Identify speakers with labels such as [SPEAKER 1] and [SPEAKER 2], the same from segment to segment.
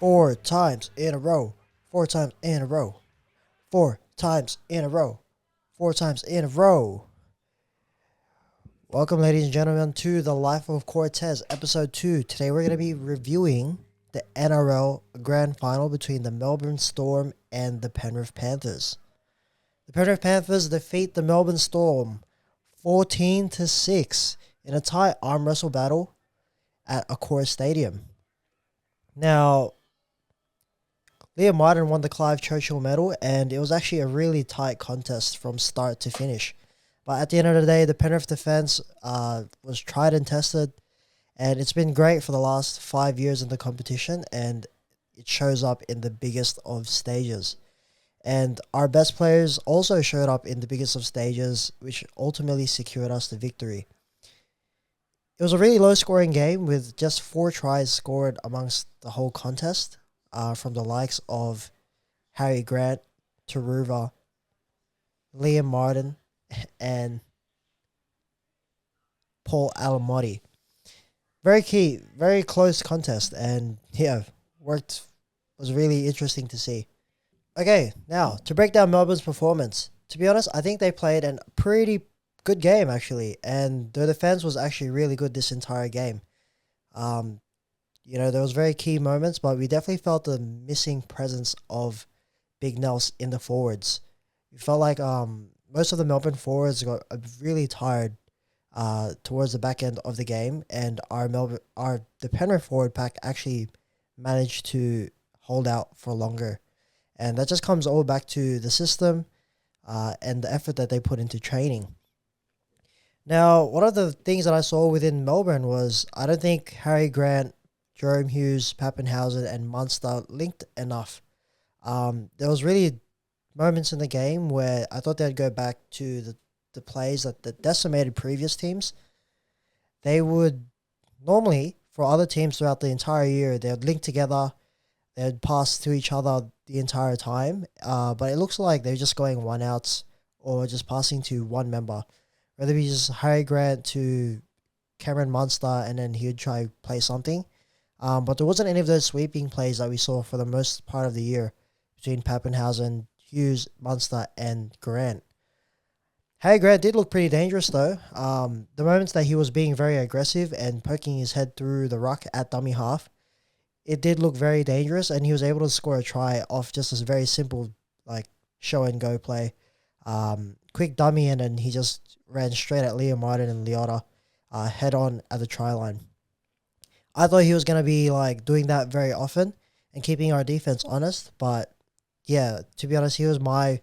[SPEAKER 1] Four times in a row. Four times in a row. Four times in a row. Four times in a row. Welcome, ladies and gentlemen, to The Life of Cortez, Episode 2. Today we're going to be reviewing the NRL Grand Final between the Melbourne Storm and the Penrith Panthers. The Penrith Panthers defeat the Melbourne Storm 14-6 in a tight arm wrestle battle at Accor Stadium. Now, Liam Martin won the Clive Churchill medal, and it was actually a really tight contest from start to finish. But at the end of the day, the Penrith defense was tried and tested, and it's been great for the last 5 years in the competition, and it shows up in the biggest of stages. And our best players also showed up in the biggest of stages, which ultimately secured us the victory. It was a really low-scoring game with just 4 tries scored amongst the whole contest from the likes of Harry Grant, Taruva, Liam Martin, and Paul Alamotti. Very close contest, and yeah, was really interesting to see. Okay, now to break down Melbourne's performance. To be honest, I think they played a pretty good game actually, and their defense was actually really good this entire game. There was very key moments, but we definitely felt the missing presence of Big Nels in the forwards. We felt like most of the Melbourne forwards got really tired towards the back end of the game, and the Penrith forward pack actually managed to hold out for longer, and that just comes all back to the system and the effort that they put into training. Now, one of the things that I saw within Melbourne was I don't think Harry Grant, Jerome Hughes, Pappenhausen, and Munster linked enough. There was really moments in the game where I thought they'd go back to the plays that decimated previous teams. They would normally, for other teams throughout the entire year, they would link together, they would pass to each other the entire time. But it looks like they're just going one outs or just passing to one member. Whether it be just Harry Grant to Cameron Munster and then he would try to play something. But there wasn't any of those sweeping plays that we saw for the most part of the year between Pappenhausen, Hughes, Munster, and Grant. Harry Grant did look pretty dangerous though. The moments that he was being very aggressive and poking his head through the ruck at dummy half, it did look very dangerous, and he was able to score a try off just a very simple show and go play. Quick dummy, and then he just ran straight at Liam Martin and Leota head on at the try line. I thought he was going to be doing that very often and keeping our defense honest, but yeah, to be honest, he was my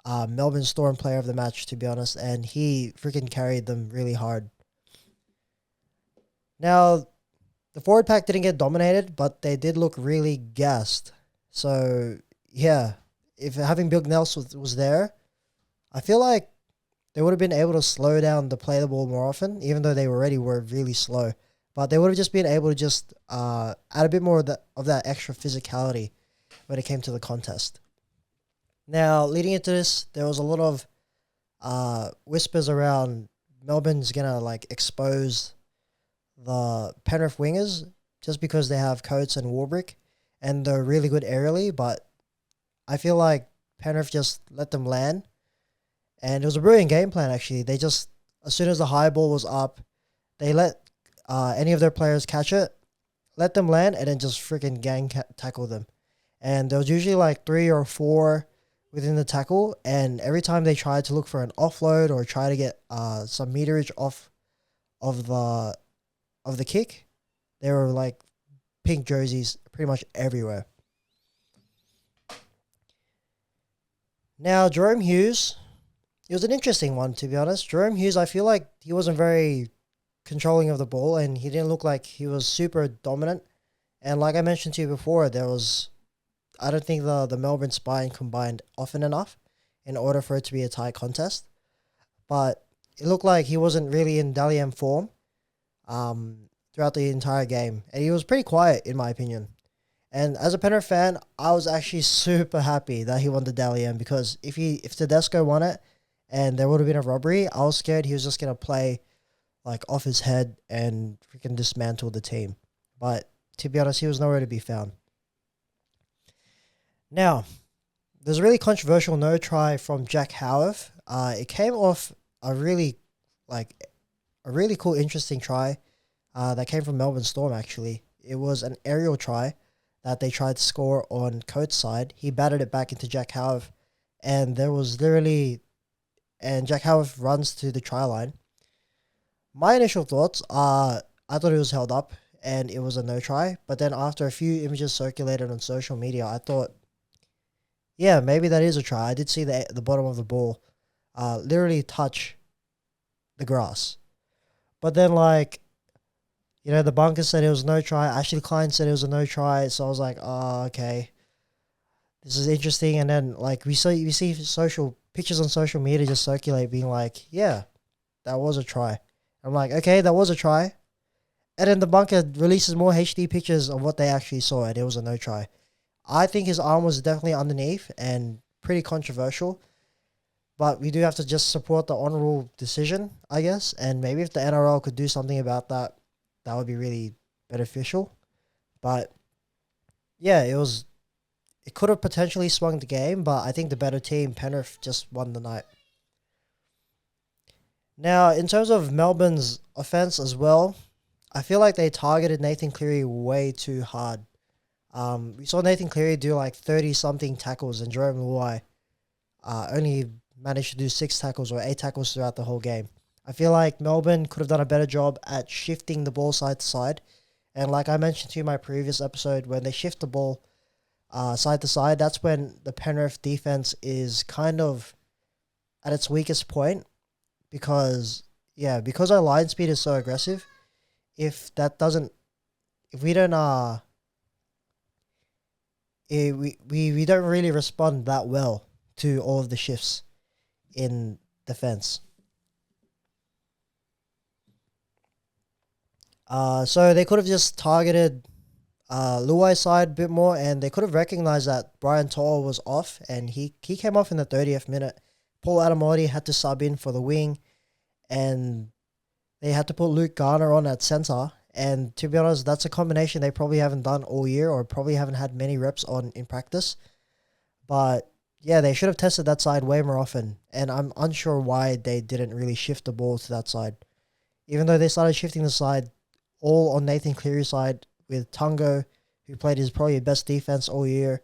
[SPEAKER 1] Melbourne Storm player of the match, to be honest, and he freaking carried them really hard. Now, the forward pack didn't get dominated, but they did look really gassed. So, yeah, if having Big Nels was there, I feel like they would have been able to slow down the play the ball more often, even though they already were really slow. But they would have just been able to just add a bit more of that extra physicality when it came to the contest. Now, leading into this, there was a lot of whispers around Melbourne's going to expose the Penrith wingers just because they have Coates and Warbrick, and they're really good aerially, but I feel like Penrith just let them land. And it was a brilliant game plan, actually. They just, as soon as the high ball was up, they let any of their players catch it, let them land, and then just freaking tackle them. And there was usually 3 or 4 within the tackle, and every time they tried to look for an offload or try to get some meterage off of the kick, there were pink jerseys pretty much everywhere. Now, Jerome Hughes, it was an interesting one, to be honest. Jerome Hughes, I feel like he wasn't very controlling of the ball, and he didn't look like he was super dominant. And like I mentioned to you before, I don't think the Melbourne spine combined often enough in order for it to be a tight contest. But it looked like he wasn't really in Dally M form throughout the entire game. And he was pretty quiet, in my opinion. And as a Penrith fan, I was actually super happy that he won the Dally M, because if Tedesco won it and there would have been a robbery, I was scared he was just going to play off his head and freaking dismantle the team. But to be honest, he was nowhere to be found. Now, there's a really controversial no try from Jack Howarth. It came off a really like a really cool, interesting try that came from Melbourne Storm. Actually, it was an aerial try that they tried to score on Coates' side. He batted it back into Jack Howarth, and there was literally and Jack Howarth runs to the try line. My initial thoughts are I thought it was held up and it was a no try, but then after a few images circulated on social media, I thought, yeah, maybe that is a try. I did see the bottom of the ball literally touch the grass. But then, like, the bunker said it was no try. Ashley Klein said it was a no try. So I was like, oh, okay, this is interesting. And then, like, we see social pictures on social media just circulate, being like, yeah, that was a try. I'm like, okay, that was a try. And then the bunker releases more HD pictures of what they actually saw, and it was a no try. I think his arm was definitely underneath and pretty controversial. But we do have to just support the honorable decision, I guess. And maybe if the NRL could do something about that, that would be really beneficial. But yeah, it could have potentially swung the game, but I think the better team, Penrith, just won the night. Now, in terms of Melbourne's offense as well, I feel like they targeted Nathan Cleary way too hard. We saw Nathan Cleary do like 30 something tackles, and Jerome Luai only managed to do 6 tackles or 8 tackles throughout the whole game. I feel like Melbourne could have done a better job at shifting the ball side to side. And like I mentioned to you in my previous episode, when they shift the ball side to side, that's when the Penrith defense is kind of at its weakest point because our line speed is so aggressive. If that doesn't, if we don't, we don't really respond that well to all of the shifts in defense. So they could have just targeted Luai's side a bit more, and they could have recognized that Brian To'o was off, and he came off in the 30th minute. Paul Adamorti had to sub in for the wing, and they had to put Luke Garner on at center. And to be honest, that's a combination they probably haven't done all year, or probably haven't had many reps on in practice. But yeah, they should have tested that side way more often, and I'm unsure why they didn't really shift the ball to that side. Even though they started shifting the side all on Nathan Cleary's side with Tungo, who played his probably best defense all year,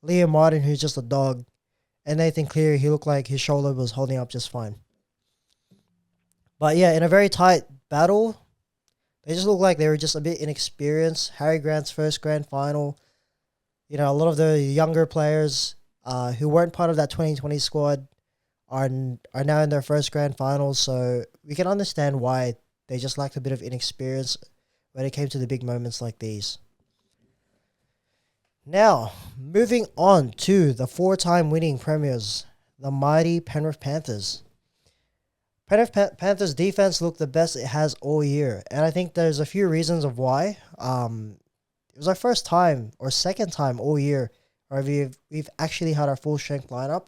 [SPEAKER 1] Liam Martin, who's just a dog, and Nathan Cleary, he looked like his shoulder was holding up just fine. But yeah, in a very tight battle, they just looked like they were just a bit inexperienced. Harry Grant's first grand final. A lot of the younger players who weren't part of that 2020 squad are now in their first grand finals, so we can understand why they just lacked a bit of inexperience when it came to the big moments like these. Now, moving on to the 4-time winning premiers, the mighty Penrith Panthers. Panthers defense looked the best it has all year, and I think there's a few reasons of why. It was our first time or second time all year where we've actually had our full strength lineup,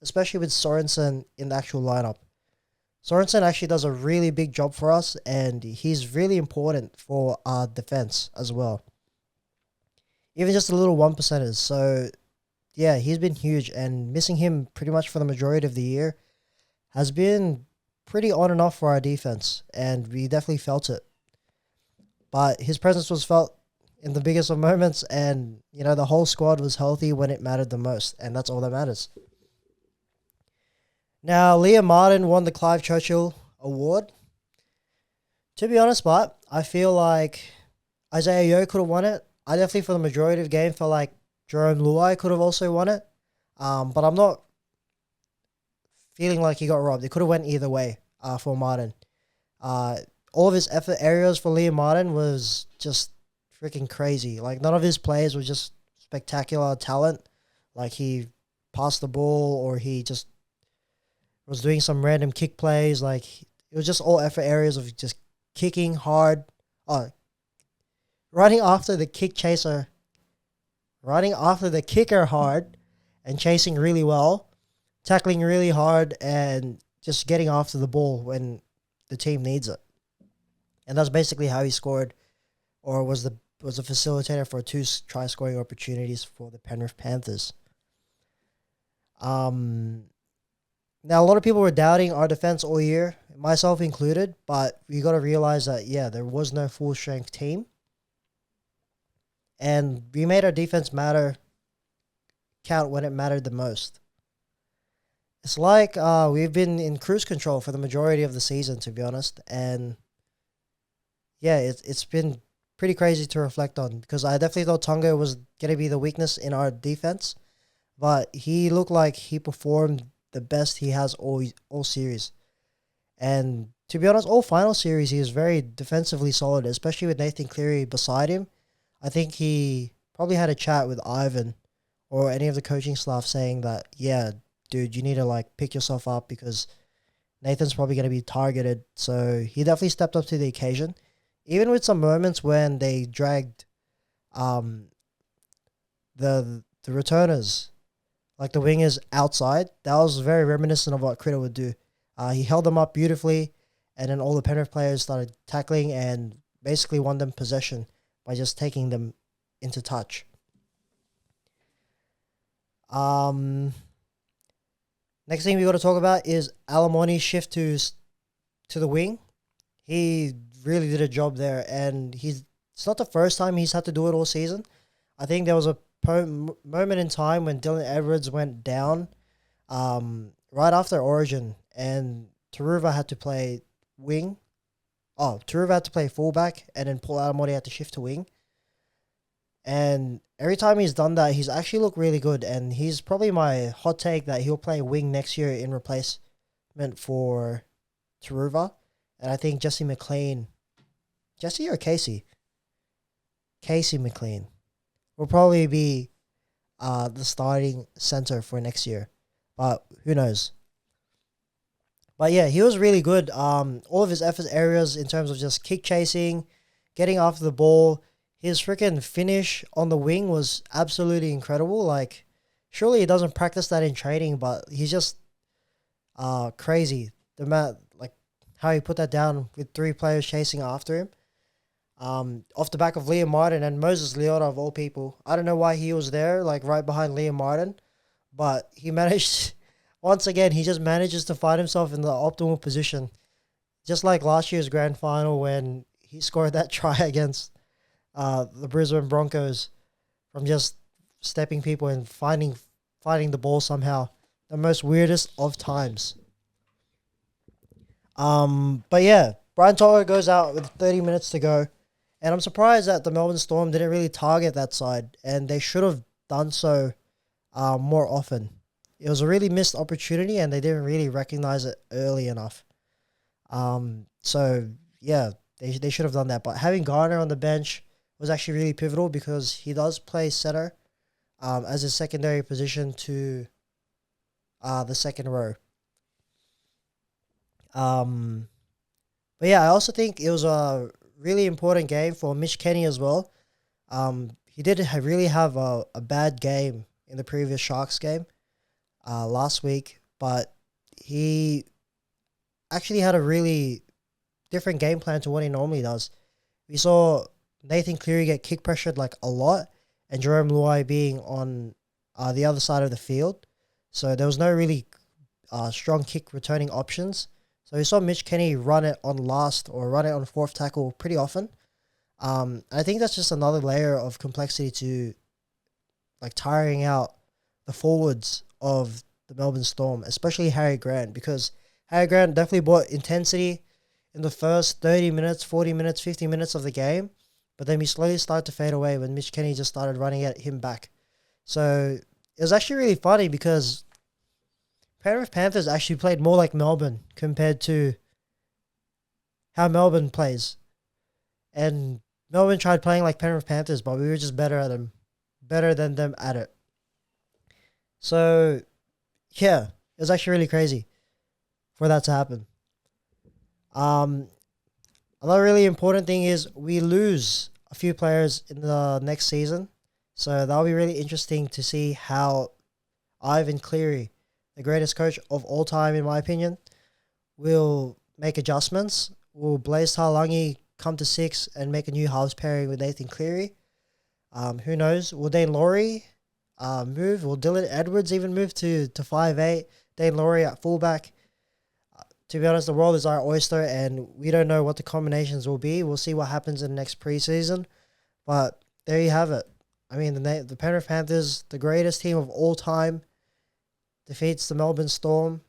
[SPEAKER 1] especially with Sorensen in the actual lineup. Sorensen actually does a really big job for us, and he's really important for our defense as well. Even just a little 1%ers. So, yeah, he's been huge, and missing him pretty much for the majority of the year has been pretty on and off for our defense, and we definitely felt it. But his presence was felt in the biggest of moments, and, the whole squad was healthy when it mattered the most, and that's all that matters. Now, Liam Martin won the Clive Churchill Award. To be honest, but I feel like Isaiah Yeo could have won it. I definitely, for the majority of the game, felt like Jerome Luai could have also won it. But I'm not feeling like he got robbed. It could have went either way for Martin. All of his effort areas for Liam Martin was just freaking crazy. Like, none of his plays were just spectacular talent. Like, he passed the ball or he just was doing some random kick plays. Like, it was just all effort areas of just kicking hard. Running after the kicker hard and chasing really well, tackling really hard, and just getting after the ball when the team needs it. And that's basically how he scored, or was a facilitator for 2 try scoring opportunities for the Penrith Panthers. Um, Now, a lot of people were doubting our defense all year, myself included, but we got to realize that, yeah, there was no full strength team. And we made our defense count when it mattered the most. It's like we've been in cruise control for the majority of the season, to be honest. And yeah, it's been pretty crazy to reflect on because I definitely thought Tonga was going to be the weakness in our defense, but he looked like he performed the best he has all series. And to be honest, all final series he is very defensively solid, especially with Nathan Cleary beside him. I think he probably had a chat with Ivan or any of the coaching staff saying that, yeah, dude, you need to like pick yourself up because Nathan's probably going to be targeted. So he definitely stepped up to the occasion, even with some moments when they dragged um the returners like the wingers outside. That was very reminiscent of what Critter would do. He held them up beautifully, and then all the Penrith players started tackling and basically won them possession by just taking them into touch. Next thing we got to talk about is Alamoni's shift to the wing. He really did a job there, and it's not the first time he's had to do it all season. I think there was a moment in time when Dylan Edwards went down right after Origin, and Taruva had to play wing. Oh, Taruva had to play fullback, and then Paul Alamoni had to shift to wing. And every time he's done that, he's actually looked really good. And he's probably my hot take that he'll play wing next year in replacement for Taruva. And I think Jesse McLean, Jesse or Casey? Casey McLean will probably be the starting center for next year. But who knows? But yeah, he was really good. All of his effort areas in terms of just kick chasing, getting after the ball, his freaking finish on the wing was absolutely incredible. Like, surely he doesn't practice that in training, but he's just crazy. Like how he put that down with three players chasing after him. Off the back of Liam Martin and Moses Leota of all people. I don't know why he was there, like right behind Liam Martin, but he managed. Once again, he just manages to find himself in the optimal position, just like last year's grand final when he scored that try against the Brisbane Broncos from just stepping people and finding the ball somehow. The most weirdest of times. But yeah, Brian To'o goes out with 30 minutes to go. And I'm surprised that the Melbourne Storm didn't really target that side, and they should have done so more often. It was a really missed opportunity, and they didn't really recognize it early enough. So yeah, they should have done that. But having Garner on the bench was actually really pivotal because he does play center as a secondary position to the second row. But yeah, I also think it was a really important game for Mitch Kenny as well. He did really have a bad game in the previous Sharks game last week, but he actually had a really different game plan to what he normally does. We saw Nathan Cleary get kick pressured like a lot, and Jerome Luai being on the other side of the field. So there was no really strong kick returning options. So we saw Mitch Kenny run it on last or run it on fourth tackle pretty often. I think that's just another layer of complexity to like tiring out the forwards of the Melbourne Storm, especially Harry Grant, because Harry Grant definitely brought intensity in the first 30 minutes, 40 minutes, 50 minutes of the game, but then we slowly started to fade away when Mitch Kenny just started running at him back. So it was actually really funny because Penrith Panthers actually played more like Melbourne compared to how Melbourne plays. And Melbourne tried playing like Penrith Panthers, but we were just better than them at it. So, yeah, it was actually really crazy for that to happen. Another really important thing is we lose a few players in the next season. So that'll be really interesting to see how Ivan Cleary, the greatest coach of all time, in my opinion, will make adjustments. Will Blaise Talangi come to 6 and make a new halves pairing with Nathan Cleary? Who knows? Will Dane Laurie move. Will Dylan Edwards even move to 5'8"? Dane Laurie at fullback. To be honest, the world is our oyster, and we don't know what the combinations will be. We'll see what happens in the next preseason. But there you have it. I mean, the Penrith Panthers, the greatest team of all time, defeats the Melbourne Storm.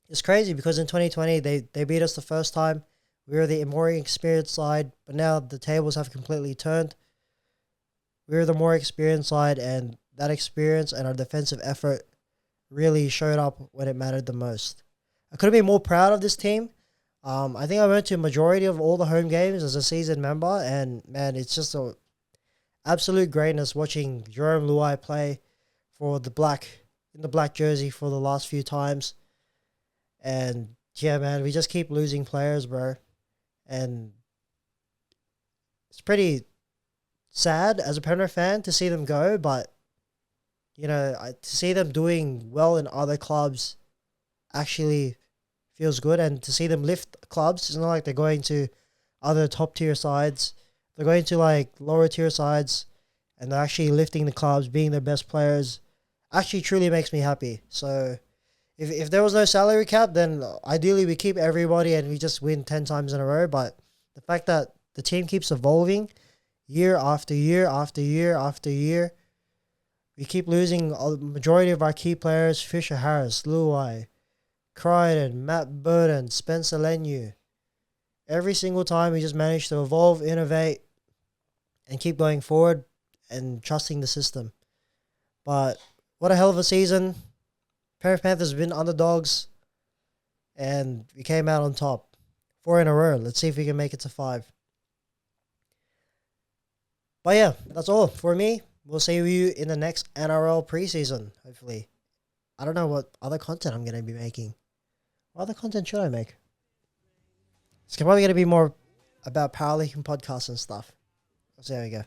[SPEAKER 1] It's crazy because in 2020, they beat us the first time. We were the more experienced side, but now the tables have completely turned. We were the more experienced side, and that experience and our defensive effort really showed up when it mattered the most. I couldn't be more proud of this team. I think I went to a majority of all the home games as a season member, and man, it's just a absolute greatness watching Jerome Luai play for the black in the black jersey for the last few times. And yeah, man, we just keep losing players, bro. And it's pretty sad as a Penrith fan to see them go, but to see them doing well in other clubs actually feels good, and to see them lift clubs, it's not like they're going to other top tier sides. They're going to like lower tier sides, and they're actually lifting the clubs, being their best players. Actually, truly makes me happy. So, if there was no salary cap, then ideally we keep everybody and we just win 10 times in a row. But the fact that the team keeps evolving year after year after year after year, we keep losing a majority of our key players: Fisher Harris, Luai, Crichton, Matt Burton, Spencer Leniu. Every single time we just manage to evolve, innovate, and keep going forward and trusting the system. But what a hell of a season. Penrith Panthers have been underdogs, and we came out on top. 4 in a row. Let's see if we can make it to 5. But yeah, that's all for me. We'll see you in the next NRL preseason, hopefully. I don't know what other content I'm going to be making. What other content should I make? It's probably going to be more about powerlifting podcasts and stuff. So there we go.